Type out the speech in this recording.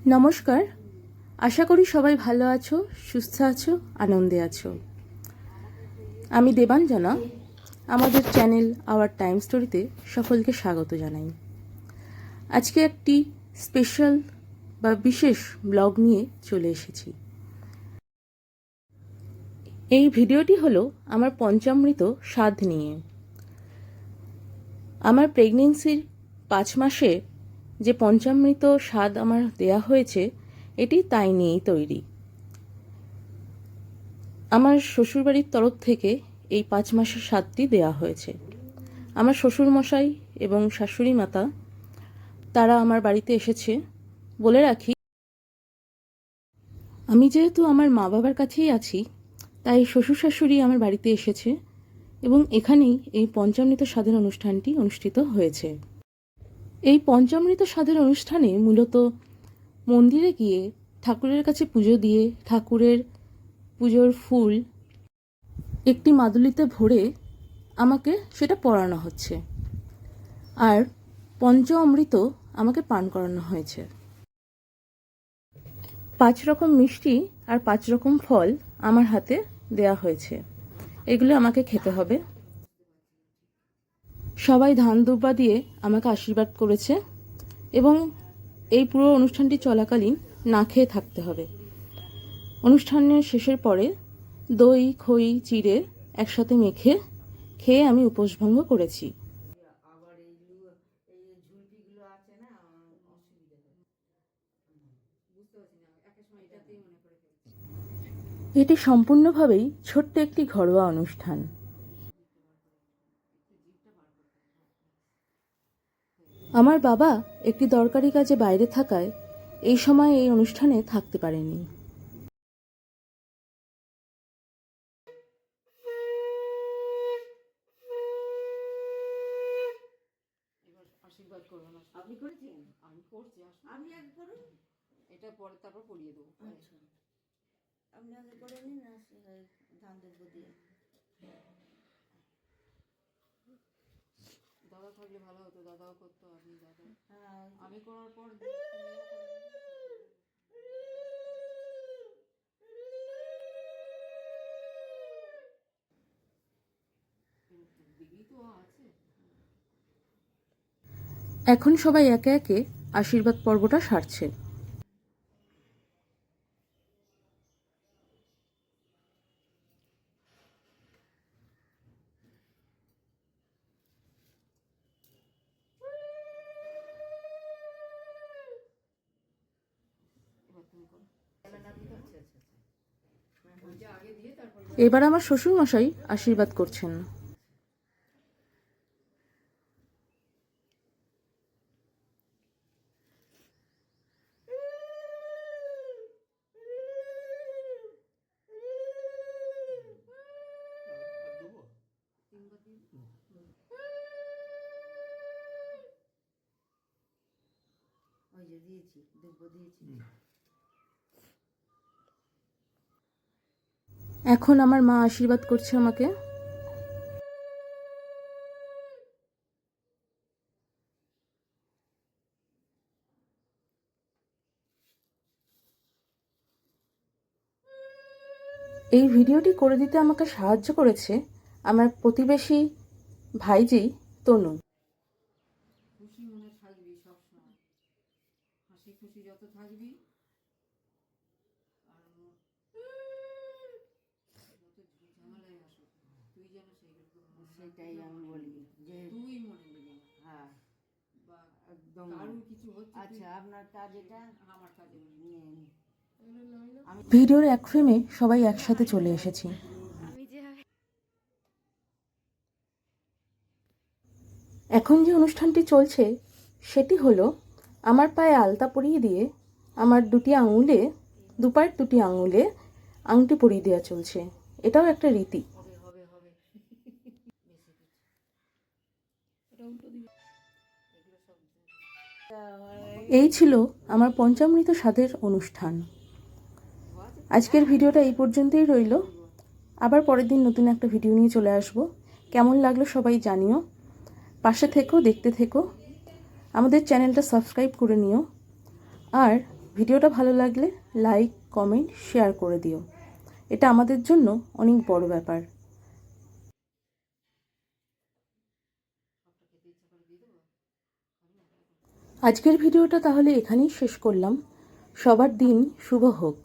নমস্কার, আশা করি সবাই ভালো আছো, সুস্থ আছো, আনন্দে আছো। আমি দেবাঞ্জনা, আমাদের চ্যানেল আওয়ার টাইম স্টোরিতে সকলকে স্বাগত জানাই। আজকে একটি স্পেশাল বা বিশেষ ব্লগ নিয়ে চলে এসেছি। এই ভিডিওটি হলো আমার পঞ্চামৃত স্বাদ নিয়ে। আমার প্রেগনেন্সির 5 মাসে যে পঞ্চামৃত স্বাদ আমার দেয়া হয়েছে, এটি তাই নিয়েই তৈরি। আমার শ্বশুরবাড়ির তরফ থেকে এই 5 মাসের স্বাদটি দেয়া হয়েছে। আমার শ্বশুরমশাই এবং শাশুড়ি মাতা তারা আমার বাড়িতে এসেছে। বলে রাখি, আমি যেহেতু আমার মা বাবার কাছেই আছি, তাই শ্বশুর শাশুড়ি আমার বাড়িতে এসেছে এবং এখানেই এই পঞ্চামৃত স্বাদের অনুষ্ঠানটি অনুষ্ঠিত হয়েছে। এই পঞ্চামৃত স্বাদের অনুষ্ঠানে মূলত মন্দিরে গিয়ে ঠাকুরের কাছে পুজো দিয়ে ঠাকুরের পুজোর ফুল একটি মাদুলিতে ভরে আমাকে সেটা পরানো হচ্ছে, আর পঞ্চ অমৃত আমাকে পান করানো হয়েছে। 5 রকম মিষ্টি আর 5 রকম ফল আমার হাতে দেয়া হয়েছে। এগুলো আমাকে খেতে হবে। সবাই ধান দুব্বা দিয়ে আমাকে আশীর্বাদ করেছে এবং এই পুরো অনুষ্ঠানটি চলাকালীন না খেয়ে থাকতে হবে। অনুষ্ঠানের শেষের পরে দই খই চিড়ে একসাথে মেখে খেয়ে আমি উপোসভঙ্গ করেছি। এটি সম্পূর্ণভাবেই ছোট্ট একটি ঘরোয়া অনুষ্ঠান। আমার বাবা একটি দরকারি কাজে বাইরে থাকায় এই সময় এই অনুষ্ঠানে থাকতে পারেনি। আশীর্বাদ করবেন। আপনি করেছেন? আমি করছি। আপনি আগে করুন, এটা পরে তারপর পরিয়ে দেবো। আচ্ছা, আপনি আগে করে নিন, ধান দেবো দিয়ে। দাদা থাকলে ভালো হতো, দাদাও করতো। আপনি দাদা, হ্যাঁ, আমি করার পর দিদি তো আছে। এখন সবাই একে একে আশীর্বাদ পর্বটা সারছে। এবার আমার শ্বশুর মশাই আশীর্বাদ করছেন। এখন আমার মা আশীর্বাদ করছে আমাকে। এই ভিডিওটি করে দিতে আমাকে সাহায্য করেছে আমার প্রতিবেশী ভাইজি তনু। খুশি মনে থাকবি সবসময়, হাসি খুশি যত থাকবি, আর যত ঝামেলায় আসুক তুই যেন সেটাই আমি বলি যে তুই মনে নেবি। হ্যাঁ, বা একদম কারোর কিছু হচ্ছে। আচ্ছা, আপনার কাজ এটা, আমার কাজ নিয়ে ভিডিওর এক ফ্রেমে সবাই একসাথে চলে এসেছি। এখন যে অনুষ্ঠানটি চলছে সেটি হলো আমার পায়ে আলতা পরিয়ে দিয়ে আমার দুপায়ের দুটি আঙুলে আংটি পরিয়ে দেওয়া চলছে। এটাও একটা রীতি। এই ছিল আমার পঞ্চামৃত স্বাদের অনুষ্ঠান। আজকের ভিডিওটা এই পর্যন্তই রইল। আবার পরের দিন নতুন একটা ভিডিও নিয়ে চলে আসব। কেমন লাগলো সবাই জানিও। পাশে থেকো, দেখতে থেকো, আমাদের চ্যানেলটা সাবস্ক্রাইব করে নিও। আর ভিডিওটা ভালো লাগলে লাইক, কমেন্ট, শেয়ার করে দিও। এটা আমাদের জন্য অনেক বড় ব্যাপার। আজকের ভিডিওটা তাহলে এখানেই শেষ করলাম। সবার দিন শুভ হোক।